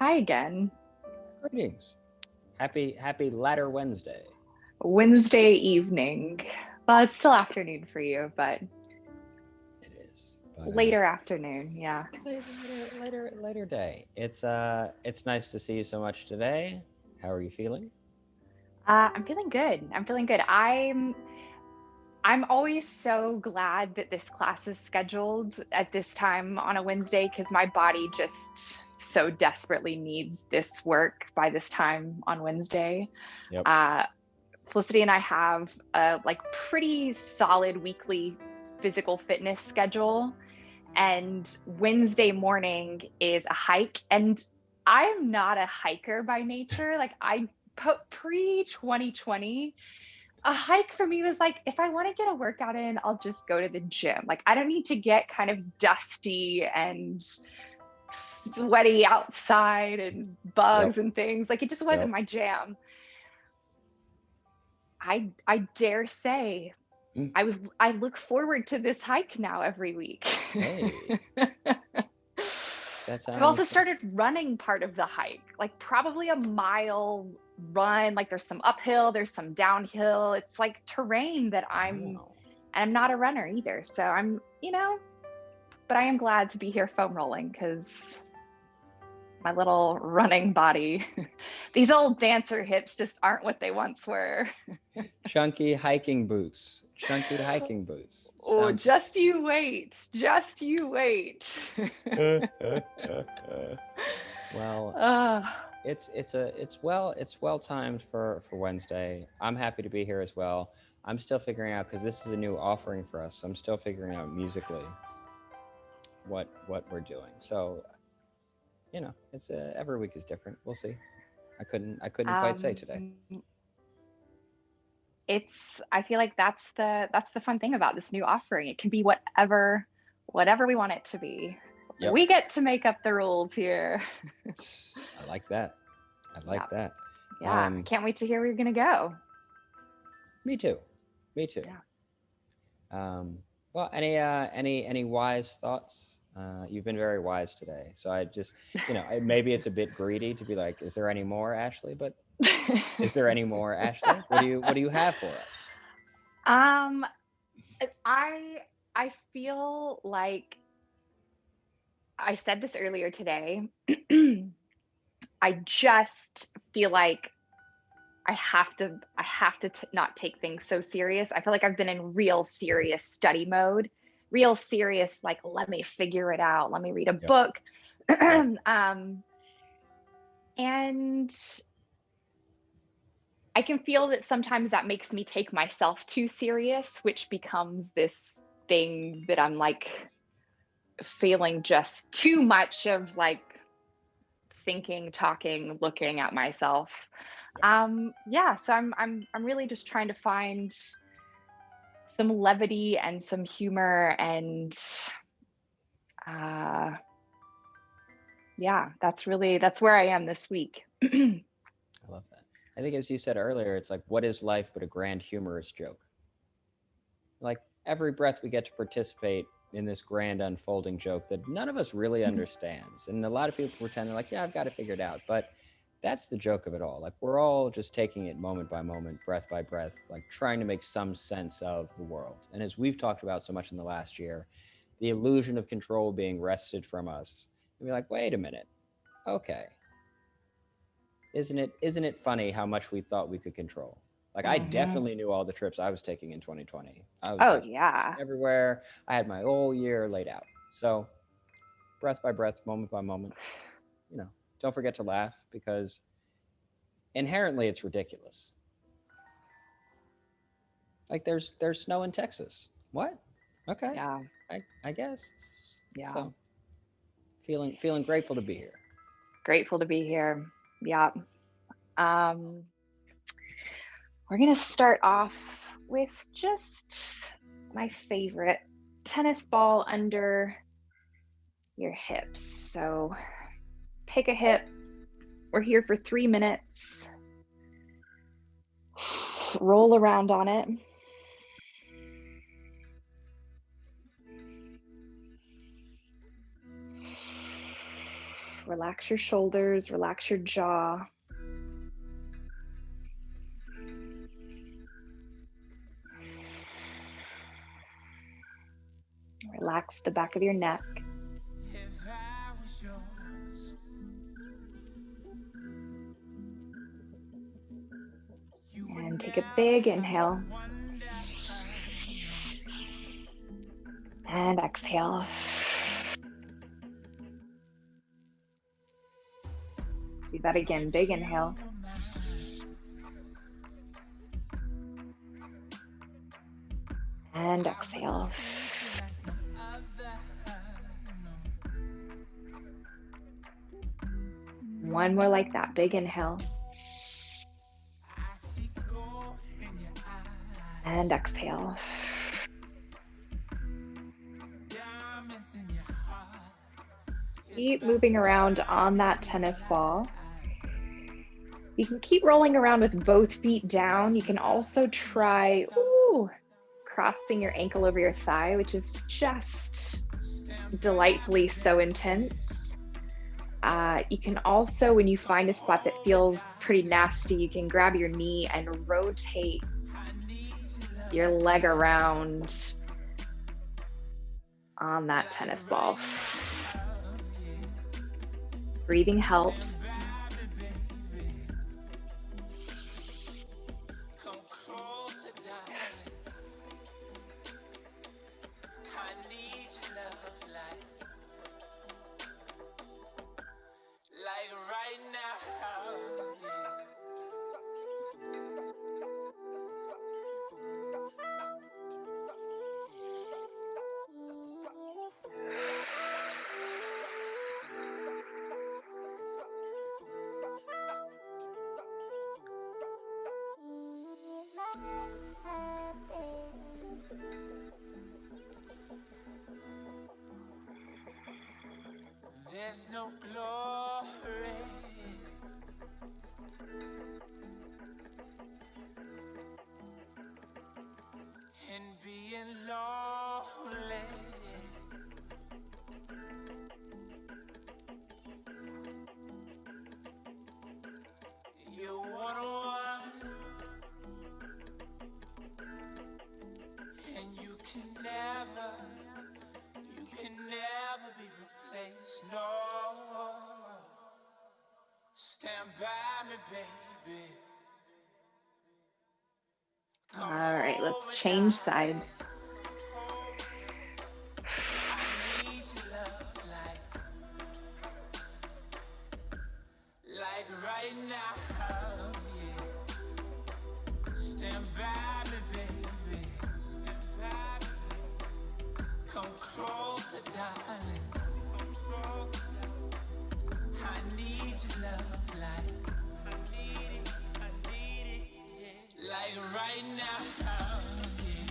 Hi again. Greetings. Happy latter Wednesday. Wednesday evening. Well, it's still afternoon for you, but It is, but later afternoon. Yeah. later day. It's nice to see you so much today. How are you feeling? I'm feeling good. I'm feeling good. I'm always so glad that this class is scheduled at this time on a Wednesday because my body just so desperately needs this work by this time on Wednesday. Yep. Uh, Felicity and I have a like pretty solid weekly physical fitness schedule, and Wednesday morning is a hike. And I'm not a hiker by nature. Like I put pre 2020, a hike for me was like, if I want to get a workout in, I'll just go to the gym. Like I don't need to get kind of dusty and sweaty outside and Yep. bugs and things. Like it just wasn't Yep. my jam. I dare say Mm. I look forward to this hike now every week. Hey, that I've sounding also fun. started running part of the hike, like probably a mile run. Like there's some uphill, there's some downhill. It's like terrain that Wow. and I'm not a runner either. So but I am glad to be here foam rolling because my little running body, these old dancer hips just aren't what they once were. Chunky hiking boots. Chunky hiking boots. Oh, Sounds. just you wait. Just you wait. Well, uh, it's well timed for Wednesday. I'm happy to be here as well. I'm still figuring out because this is a new offering for us. I'm still figuring out musically what we're doing. So it's every week is different. We'll see. I couldn't quite say today. um, I feel like that's the fun thing about this new offering. It can be whatever we want it to be. Yep. We get to make up the rules here. I like that. I Yeah. like that. Yeah. I can't wait to hear where you're gonna go. Me too. Me too. Yeah. Um, well, any wise thoughts? You've been very wise today. So I just, maybe it's a bit greedy to be like, is there any more, Ashley? But is there any more, Ashley? What do you have for us? um, I I feel like I said this earlier today. I just feel like I have to not take things so serious. I feel like I've been in real serious study mode, real serious like let me figure it out, let me read a Yep. book. Yep. And I can feel that sometimes that makes me take myself too serious, which becomes this thing that I'm like feeling just too much of like thinking, talking, looking at myself. Yep. Yeah, so I'm really just trying to find some levity and some humor and uh yeah, that's where I am this week. I love that. I think, as you said earlier, it's like, what is life but a grand humorous joke? Like every breath we get to participate in this grand unfolding joke that none of us really understands. And a lot of people pretend they're like, yeah, I've got it figured out. But that's the joke of it all. Like we're all just taking it moment by moment, breath by breath, like trying to make some sense of the world. And as we've talked about so much in the last year, the illusion of control being wrested from us. And be like, wait a minute. Okay. Isn't it funny how much we thought we could control? Like I Hmm. definitely knew all the trips I was taking in 2020. I was Oh like yeah. everywhere. I had my whole year laid out. So breath by breath, moment by moment, you know, don't forget to laugh because inherently it's ridiculous. Like there's snow in Texas. What? Okay. Yeah. I guess. Yeah. So feeling grateful to be here. Grateful to be here. Yeah. Um, we're gonna start off with just my favorite tennis ball under your hips. So pick a hip. We're here for 3 minutes. Roll around on it. Relax your shoulders, relax your jaw. Relax the back of your neck. And take a big inhale. And exhale. Do that again, big inhale. And exhale. One more like that, big inhale. And exhale. Keep moving around on that tennis ball. You can keep rolling around with both feet down. You can also try crossing your ankle over your thigh, which is just delightfully so intense. You can also, when you find a spot that feels pretty nasty, you can grab your knee and rotate your leg around on that tennis ball. Breathing helps. There's no glory in being lonely. You're one-on-one, and you can never be replaced. No, stand by me, baby. All right, let's change sides. Like right now, yeah. Stand by me, baby. Stand by me. Come closer, darling. Come closer. I need your love, like I need it, yeah. Like right now, yeah.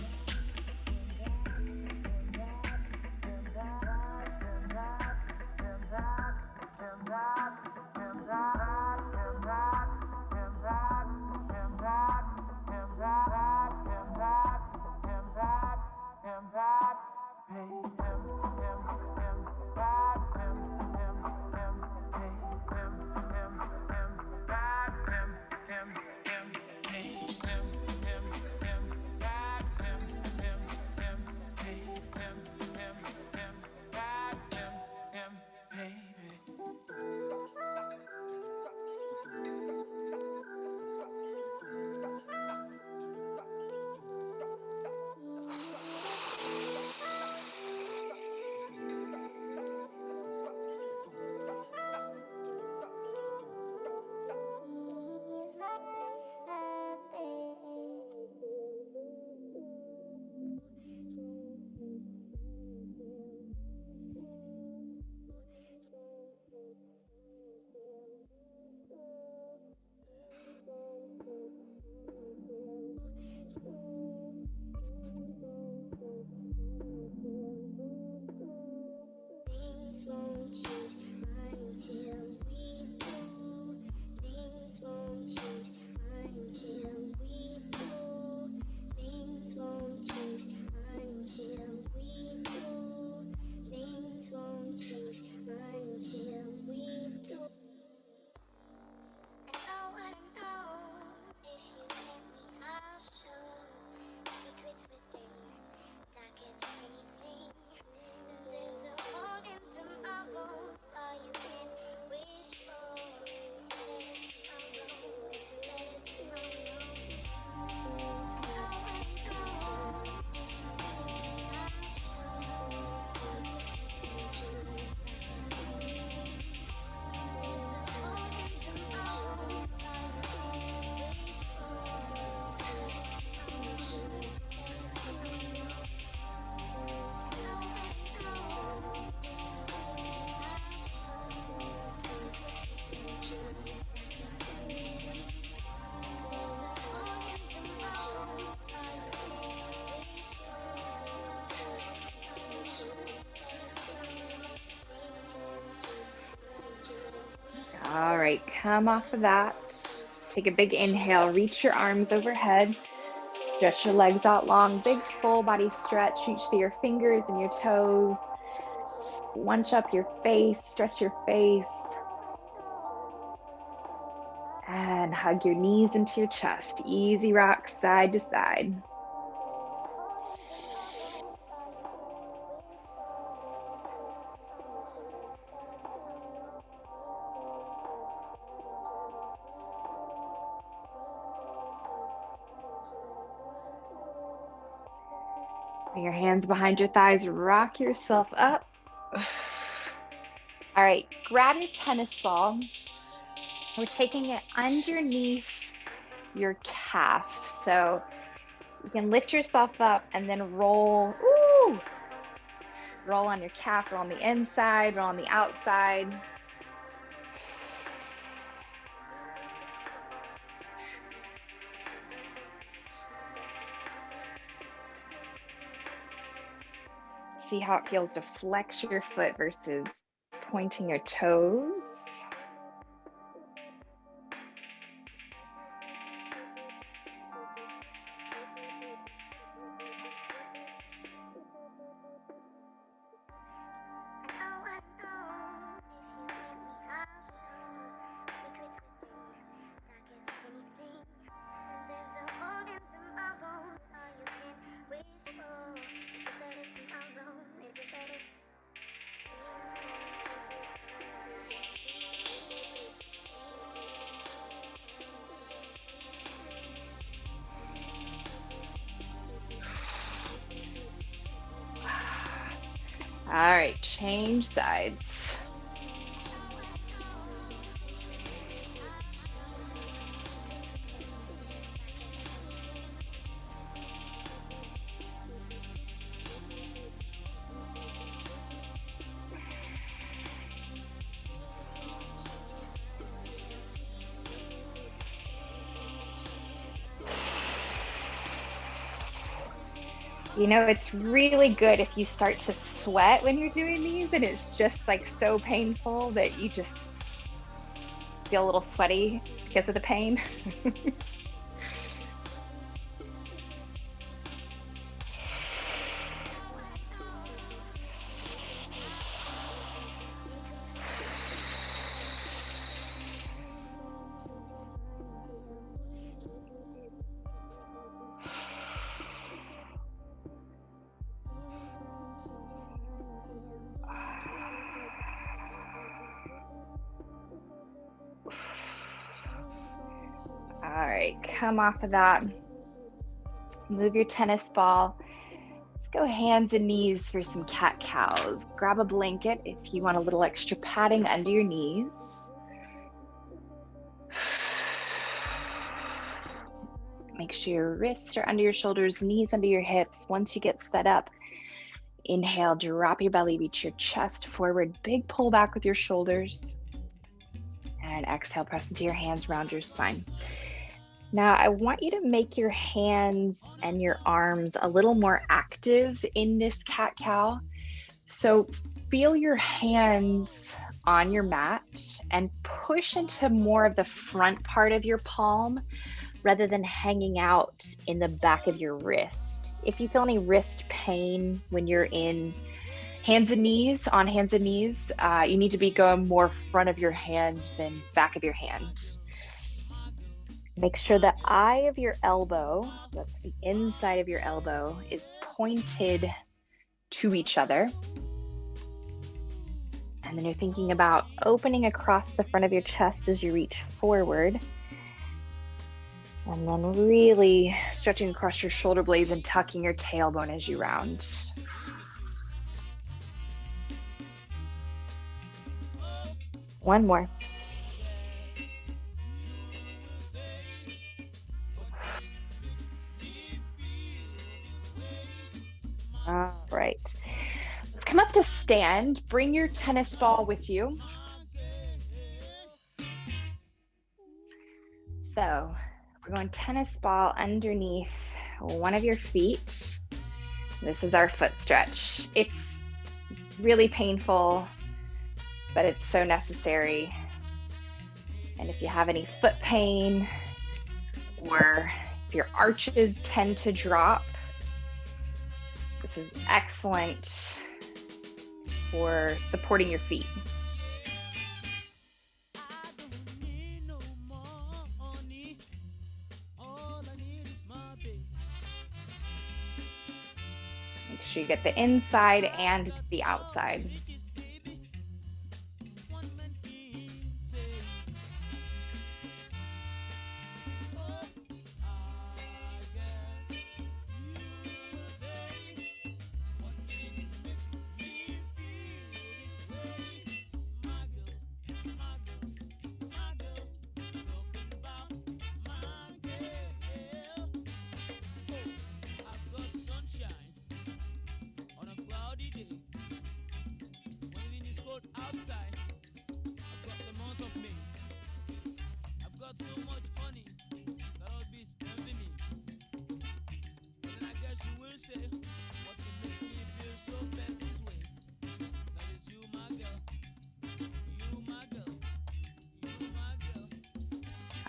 Things won't change until we All right, come off of that. Take a big inhale, reach your arms overhead. Stretch your legs out long, big full body stretch. Reach through your fingers and your toes. Scrunch up your face, stretch your face. And hug your knees into your chest. Easy rock side to side. Bring your hands behind your thighs, rock yourself up. All right, grab your tennis ball. We're taking it underneath your calf. So you can lift yourself up and then roll. Ooh! Roll on your calf, roll on the inside, roll on the outside. See how it feels to flex your foot versus pointing your toes. All right, change sides. You know, it's really good if you start to sweat when you're doing these and it's just like so painful that you just feel a little sweaty because of the pain. All right, come off of that. Move your tennis ball. Let's go hands and knees for some cat-cows. Grab a blanket if you want a little extra padding under your knees. Make sure your wrists are under your shoulders, knees under your hips. Once you get set up, inhale, drop your belly, reach your chest forward, big pull back with your shoulders. And exhale, press into your hands, round your spine. Now, I want you to make your hands and your arms a little more active in this cat-cow. So feel your hands on your mat and push into more of the front part of your palm rather than hanging out in the back of your wrist. If you feel any wrist pain when you're in hands and knees, on hands and knees, you need to be going more front of your hand than back of your hand. Make sure the eye of your elbow, so that's the inside of your elbow, is pointed to each other. And then you're thinking about opening across the front of your chest as you reach forward. And then really stretching across your shoulder blades and tucking your tailbone as you round. One more. All right. Let's come up to stand. Bring your tennis ball with you. So we're going tennis ball underneath one of your feet. This is our foot stretch. It's really painful, but it's so necessary. And if you have any foot pain or if your arches tend to drop, this is excellent for supporting your feet. Make sure you get the inside and the outside.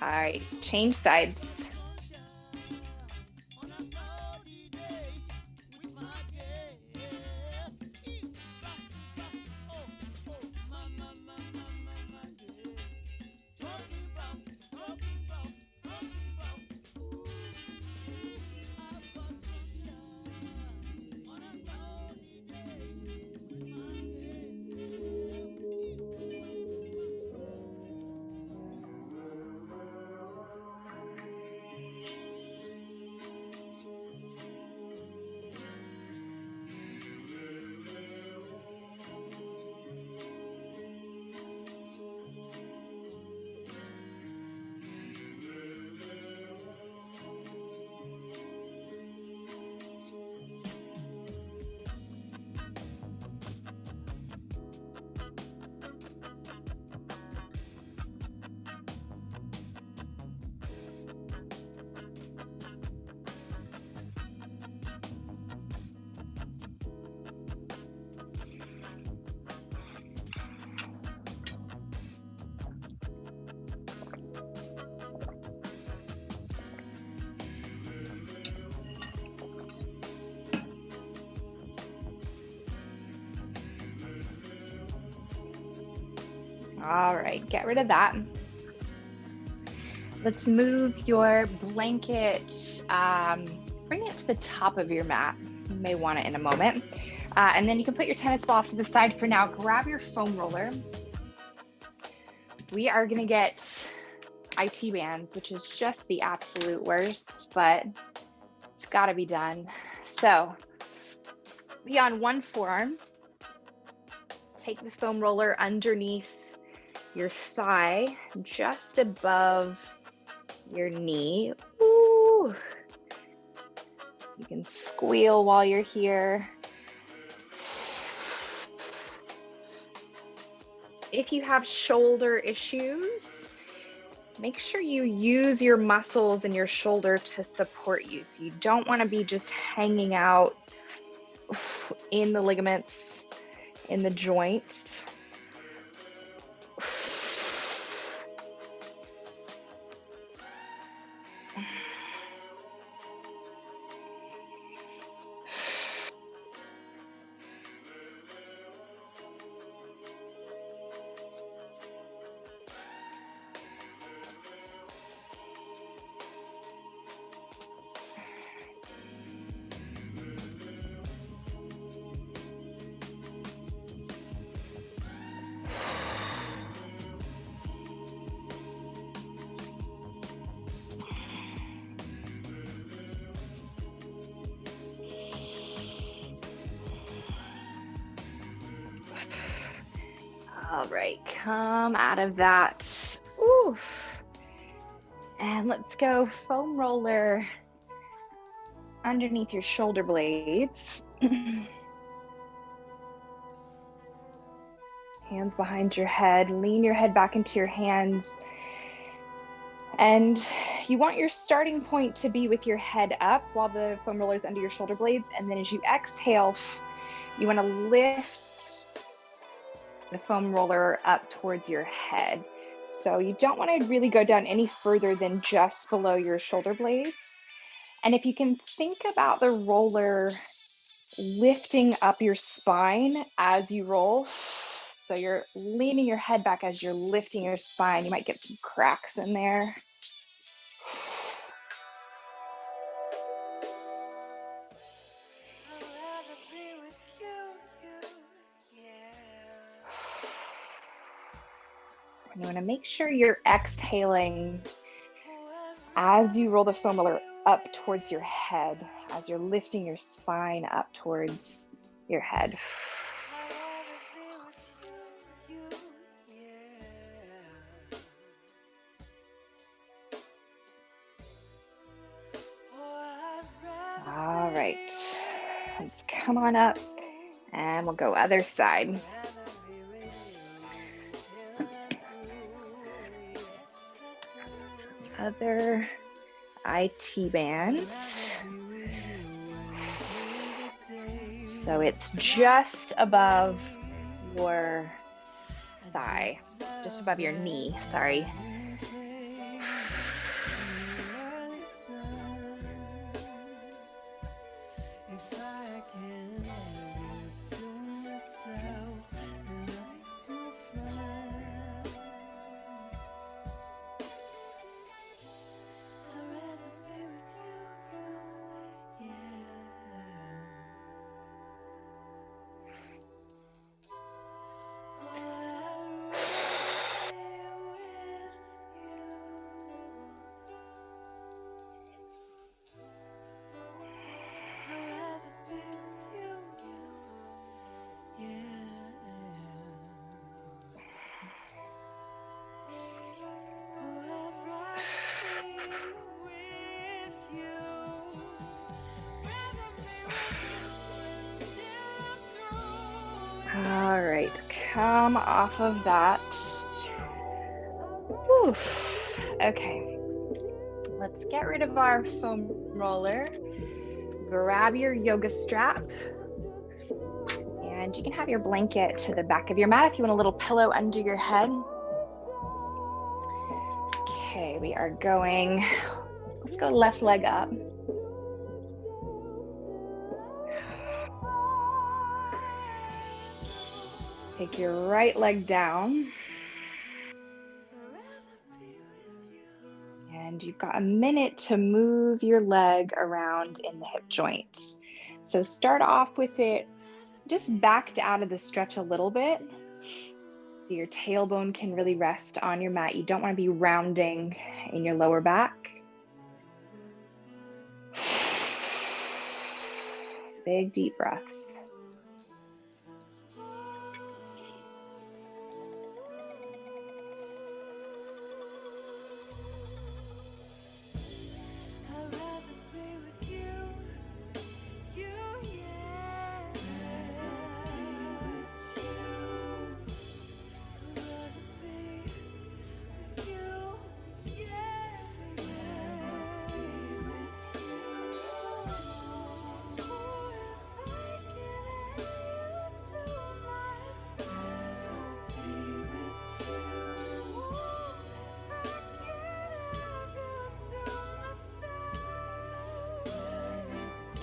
All right, change sides. All right, get rid of that. Let's move your blanket, bring it to the top of your mat. You may want it in a moment. And then you can put your tennis ball off to the side for now. Grab your foam roller. We are gonna get IT bands, which is just the absolute worst, but it's gotta be done. So be on one forearm, take the foam roller underneath your thigh, just above your knee. Ooh. You can squeal while you're here. If you have shoulder issues, make sure you use your muscles in your shoulder to support you. So you don't want to be just hanging out in the ligaments, in the joint. All right, come out of that. Ooh. And let's go foam roller underneath your shoulder blades. Hands behind your head, lean your head back into your hands. And you want your starting point to be with your head up while the foam roller is under your shoulder blades. And then as you exhale, you want to lift the foam roller up towards your head. So you don't want to really go down any further than just below your shoulder blades. And if you can think about the roller lifting up your spine as you roll, so you're leaning your head back as you're lifting your spine. You might get some cracks in there. And you want to make sure you're exhaling as you roll the foam roller up towards your head, as you're lifting your spine up towards your head. All right, let's come on up and we'll go other side. Other IT band. So it's just above your thigh, just above your knee, sorry. All right, come off of that. Whew. Okay, let's get rid of our foam roller. Grab your yoga strap. And you can have your blanket to the back of your mat if you want a little pillow under your head. Okay, we are going, let's go left leg up. Take your right leg down. And you've got a minute to move your leg around in the hip joint. So start off with it just backed out of the stretch a little bit. So your tailbone can really rest on your mat. You don't want to be rounding in your lower back. Big deep breaths.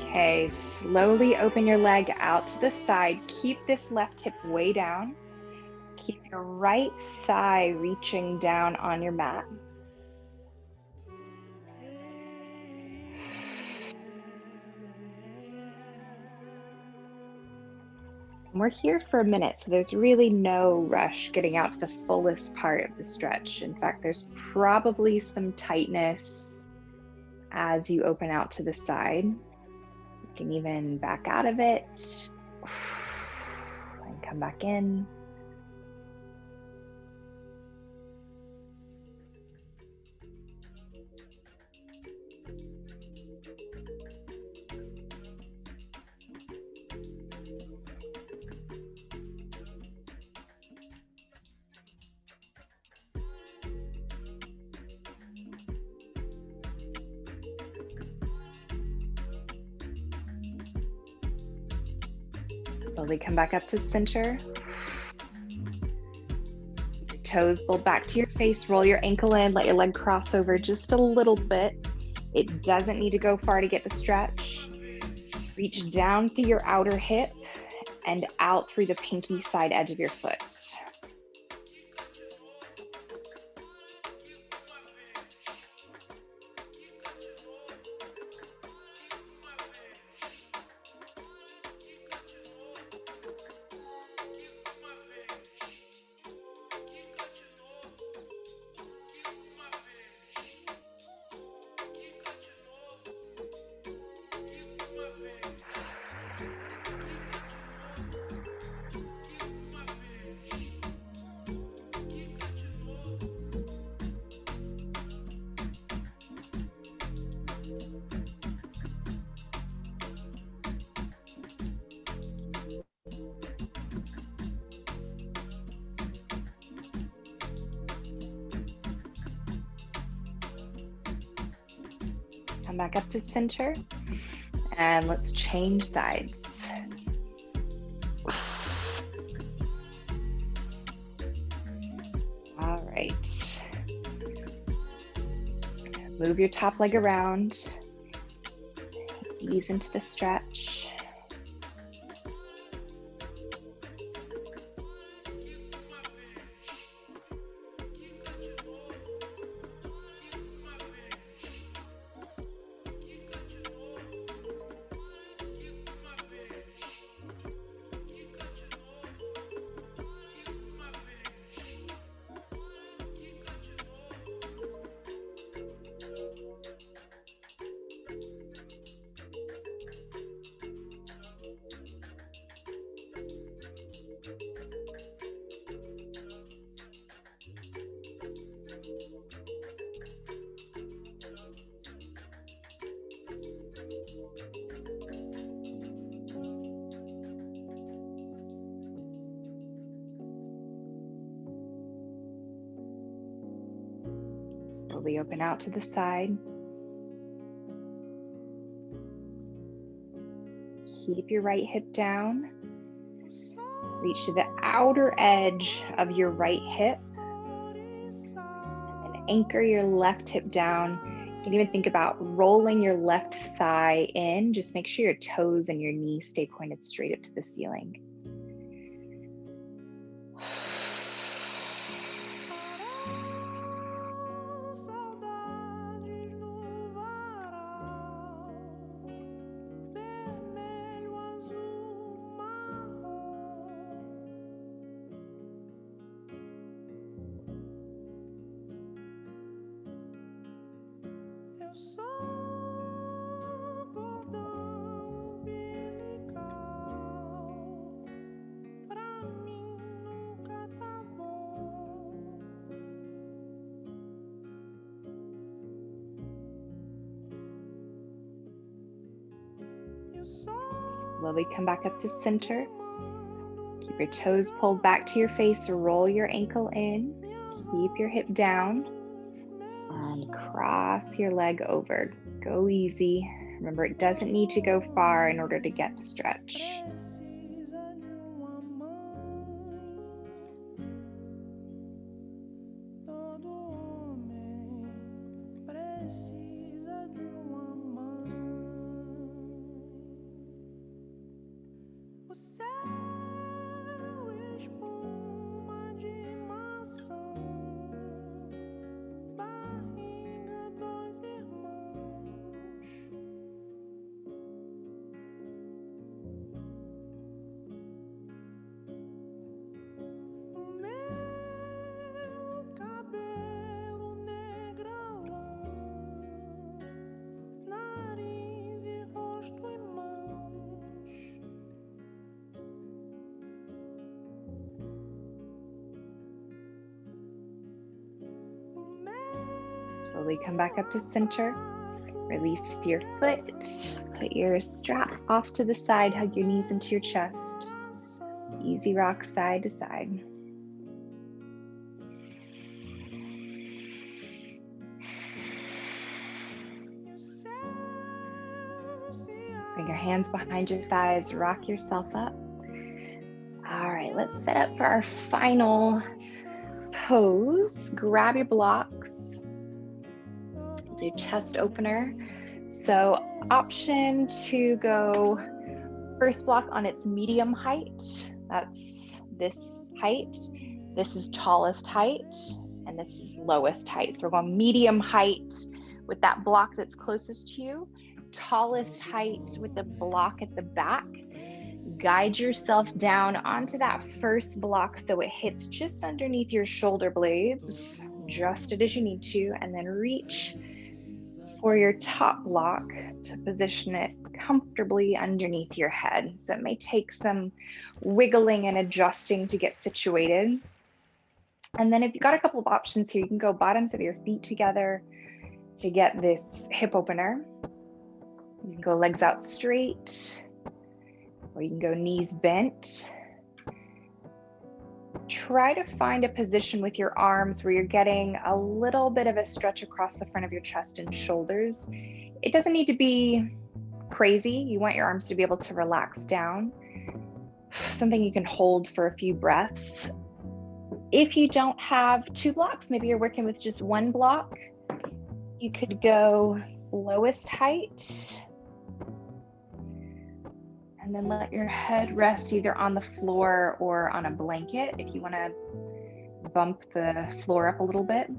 Okay, slowly open your leg out to the side. Keep this left hip way down. Keep your right thigh reaching down on your mat. We're here for a minute, so there's really no rush getting out to the fullest part of the stretch. In fact, there's probably some tightness as you open out to the side. You can even back out of it and come back in. Slowly come back up to center. toes pulled back to your face, roll your ankle in, let your leg cross over just a little bit. It doesn't need to go far to get the stretch. Reach down through your outer hip and out through the pinky side edge of your foot. Come back up to center and let's change sides. All right. Move your top leg around. Ease into the stretch. Slowly open out to the side. Keep your right hip down. Reach to the outer edge of your right hip. And anchor your left hip down. You can even think about rolling your left thigh in. Just make sure your toes and your knees stay pointed straight up to the ceiling. Slowly come back up to center. Keep your toes pulled back to your face. Roll your ankle in. Keep your hip down. And cross your leg over. Go easy. Remember, it doesn't need to go far in order to get the stretch. Slowly come back up to center. Release your foot. Put your strap off to the side. Hug your knees into your chest. Easy rock side to side. Bring your hands behind your thighs. Rock yourself up. All right, let's set up for our final toes, grab your blocks, do chest opener. So option to go first block on its medium height. That's this height. This is tallest height, and this is lowest height. So we're going medium height with that block that's closest to you, tallest height with the block at the back. Guide yourself down onto that first block so it hits just underneath your shoulder blades. Adjust it as you need to, and then reach for your top block to position it comfortably underneath your head. So it may take some wiggling and adjusting to get situated. And then if you've got a couple of options here, you can go bottoms of your feet together to get this hip opener. You can go legs out straight, or you can go knees bent. Try to find a position with your arms where you're getting a little bit of a stretch across the front of your chest and shoulders. It doesn't need to be crazy. You want your arms to be able to relax down. Something you can hold for a few breaths. If you don't have two blocks, maybe you're working with just one block, you could go lowest height, and then let your head rest either on the floor or on a blanket if you want to bump the floor up a little bit.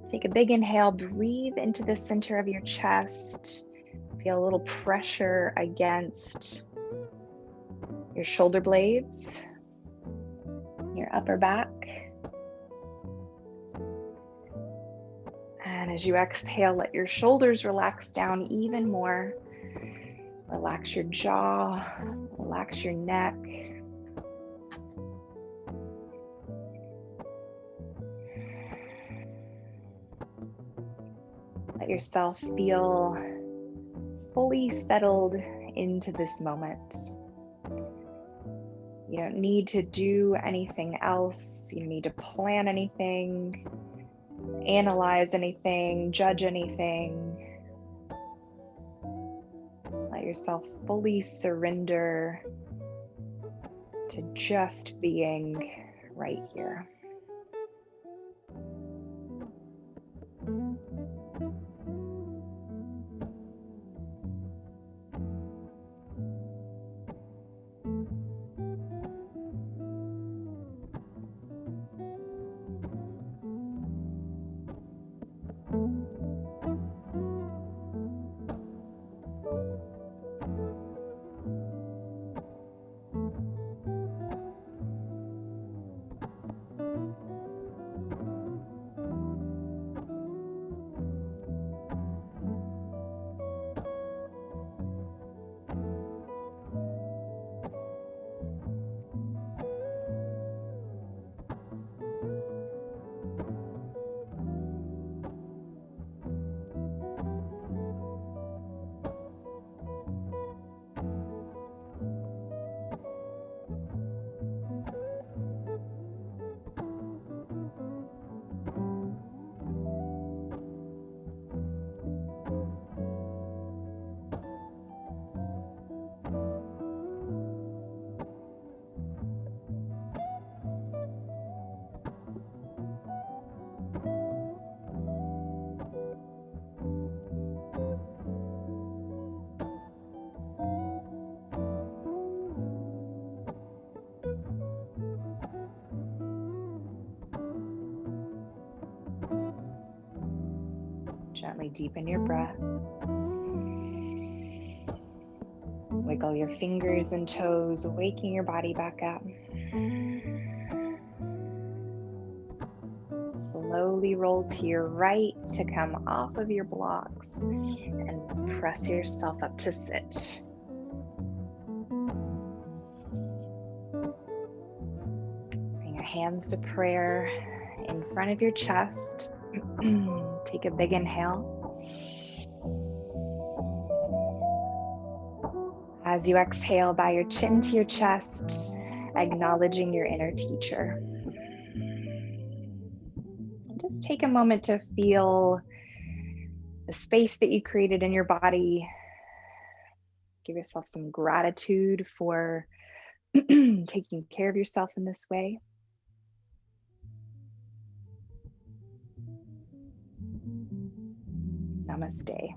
Take a big inhale, breathe into the center of your chest. Feel a little pressure against your shoulder blades, your upper back. And as you exhale, let your shoulders relax down even more. Relax your jaw, relax your neck. Let yourself feel fully settled into this moment. You don't need to do anything else. You don't need to plan anything, analyze anything, judge anything. Let yourself fully surrender to just being right here. Gently deepen your breath. Wiggle your fingers and toes, waking your body back up. Slowly roll to your right to come off of your blocks and press yourself up to sit. Bring your hands to prayer in front of your chest. Take a big inhale. As you exhale, bow your chin to your chest, acknowledging your inner teacher. And just take a moment to feel the space that you created in your body Give yourself some gratitude for taking care of yourself in this way. Namaste.